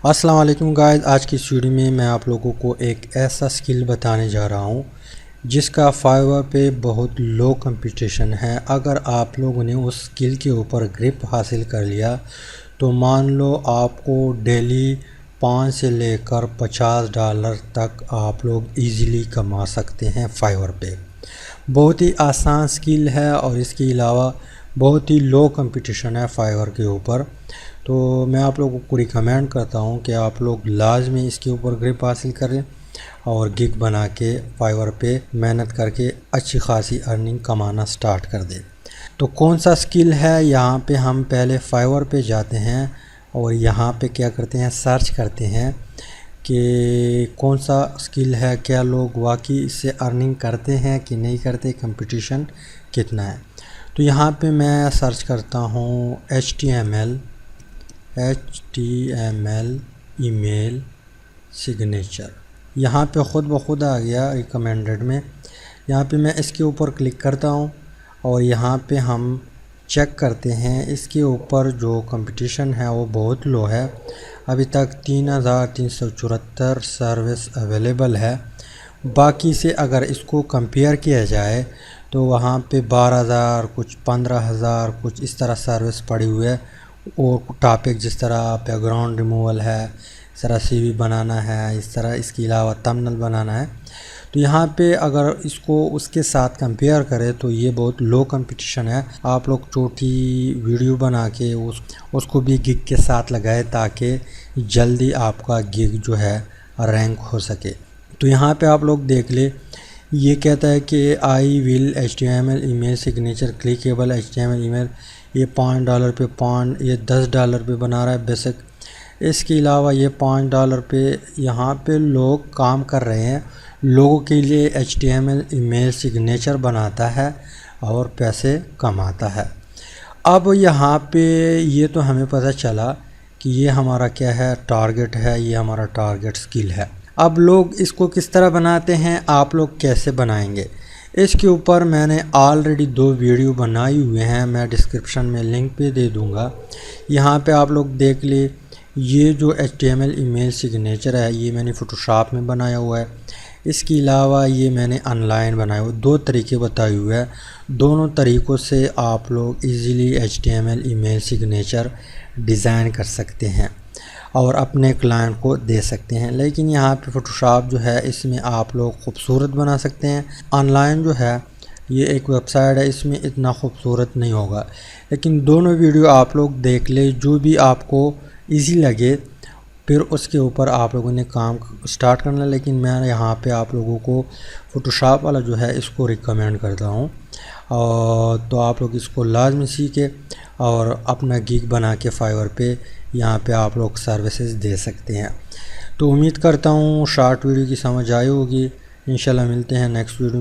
السلام علیکم گائز، آج کی اس ویڈیو میں میں آپ لوگوں کو ایک ایسا سکل بتانے جا رہا ہوں جس کا فائیور پہ بہت لو کمپٹیشن ہے۔ اگر آپ لوگوں نے اس سکل کے اوپر گرپ حاصل کر لیا تو مان لو آپ کو ڈیلی 5 سے لے کر $50 تک آپ لوگ ایزیلی کما سکتے ہیں فائیور پہ۔ بہت ہی آسان سکل ہے اور اس کے علاوہ بہت ہی لو کمپٹیشن ہے فائیور کے اوپر، تو میں آپ لوگوں کو ریکمینڈ کرتا ہوں کہ آپ لوگ لازمی اس کے اوپر گرپ حاصل کریں اور گگ بنا کے فائیور پہ محنت کر کے اچھی خاصی ارننگ کمانا سٹارٹ کر دیں۔ تو کون سا سکل ہے، یہاں پہ ہم پہلے فائیور پہ جاتے ہیں اور یہاں پہ کیا کرتے ہیں، سرچ کرتے ہیں کہ کون سا سکل ہے، کیا لوگ واقعی اس سے ارننگ کرتے ہیں کہ نہیں کرتے، کمپٹیشن کتنا ہے۔ تو یہاں پہ میں سرچ کرتا ہوں HTML ای میل سگنیچر۔ یہاں پہ خود بخود آ گیا ریکمینڈڈ میں۔ یہاں پہ میں اس کے اوپر کلک کرتا ہوں اور یہاں پہ ہم چیک کرتے ہیں، اس کے اوپر جو کمپٹیشن ہے وہ بہت لو ہے۔ ابھی تک 3374 سروس اویلیبل ہے۔ باقی سے اگر اس کو کمپیئر کیا جائے تو وہاں پہ 12,000 کچھ 15,000 کچھ اس طرح سروس پڑی ہوئے ہے، اور ٹاپک جس طرح بیک گراؤنڈ ریموول ہے، اس طرح سی وی بنانا ہے، اس طرح اس کے علاوہ تمبنیل بنانا ہے۔ تو یہاں پہ اگر اس کو اس کے ساتھ کمپیئر کرے تو یہ بہت لو کمپٹیشن ہے۔ آپ لوگ چھوٹی ویڈیو بنا کے اس کو بھی گگ کے ساتھ لگائے تاکہ جلدی آپ کا گگ جو ہے رینک ہو سکے۔ تو یہاں پہ آپ لوگ دیکھ لیں، یہ کہتا ہے کہ آئی ول HTML ای میل سگنیچر کلکیبل HTML ای میل، یہ $5 پہ یہ $10 پہ بنا رہا ہے بیسک۔ اس کے علاوہ یہ $5 پہ یہاں پہ لوگ کام کر رہے ہیں، لوگوں کے لیے HTML ای میل سگنیچر بناتا ہے اور پیسے کماتا ہے۔ اب یہاں پہ یہ تو ہمیں پتہ چلا کہ یہ ہمارا کیا ہے، ٹارگٹ ہے، یہ ہمارا ٹارگٹ سکل ہے۔ اب لوگ اس کو کس طرح بناتے ہیں، آپ لوگ کیسے بنائیں گے، اس کے اوپر میں نے آلریڈی 2 ویڈیو بنائی ہوئے ہیں، میں ڈسکرپشن میں لنک پہ دے دوں گا۔ یہاں پہ آپ لوگ دیکھ لیں، یہ جو HTML ای میل سگنیچر ہے یہ میں نے فوٹوشاپ میں بنایا ہوا ہے۔ اس کے علاوہ یہ میں نے آن لائن بنایا ہوا ہے، 2 طریقے بتائے ہوئے ہیں۔ دونوں طریقوں سے آپ لوگ ایزیلی HTML ای میل سگنیچر ڈیزائن کر سکتے ہیں اور اپنے کلائنٹ کو دے سکتے ہیں۔ لیکن یہاں پہ فوٹوشاپ جو ہے اس میں آپ لوگ خوبصورت بنا سکتے ہیں۔ آن لائن جو ہے یہ ایک ویب سائٹ ہے، اس میں اتنا خوبصورت نہیں ہوگا، لیکن دونوں ویڈیو آپ لوگ دیکھ لیں، جو بھی آپ کو ایزی لگے پھر اس کے اوپر آپ لوگوں نے کام سٹارٹ کرنا۔ لیکن میں یہاں پہ آپ لوگوں کو فوٹوشاپ والا جو ہے اس کو ریکمینڈ کرتا ہوں، تو آپ لوگ اس کو لازمی سیکھیں اور اپنا گگ بنا کے فائیور پہ یہاں پہ آپ لوگ سروسز دے سکتے ہیں۔ تو امید کرتا ہوں شارٹ ویڈیو کی سمجھ آئی ہوگی۔ انشاءاللہ ملتے ہیں نیکسٹ ویڈیو میں۔